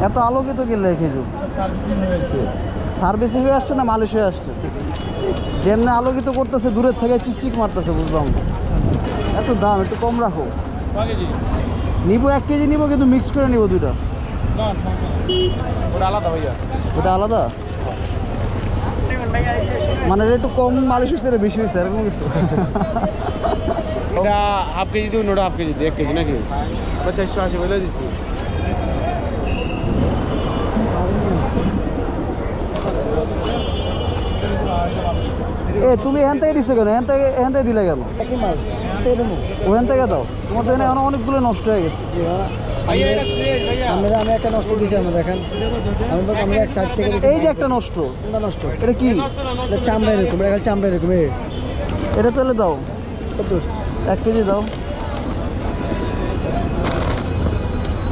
এত আলোকিত কিনলে খেজুর সার্ভিসিং হয়ে আসছে না মালিশ হয়ে আসছে? যেমনি আলোকিত করতেছে দূরের থেকে চিকচিক মারতেছে, বুঝলাম। এত দাম, একটু কম রাখো। নিব 1 কেজি নিব, কিন্তু মিক্স করে নিব দুইটা। ওটা আলাদা ভাইয়া, ওটা আলাদা, মানে একটু কম মালিশ হয়েছে, বেশি হয়েছে এরকম কিছু? এটা হাফ কেজি দিন, ওটা হাফ কেজি 1 কেজি নাকি? 480 বলে দিচ্ছি। এ তুমি এখান থেকে দিচ্ছ কেন? এখান থেকে দিলে কেন? ওখান থেকে দাও, তোমার তো এখানে অনেকগুলো নষ্ট হয়ে গেছে। আমি একটা নষ্ট দিয়েছি, আমরা দেখেন আমরা এক সাইড থেকে এই যে একটা নষ্ট, নষ্ট, এটা কি? চামড়া এরকম, চামড়া এরকম। এটা তাহলে দাও, কত? 1 কেজি দাও।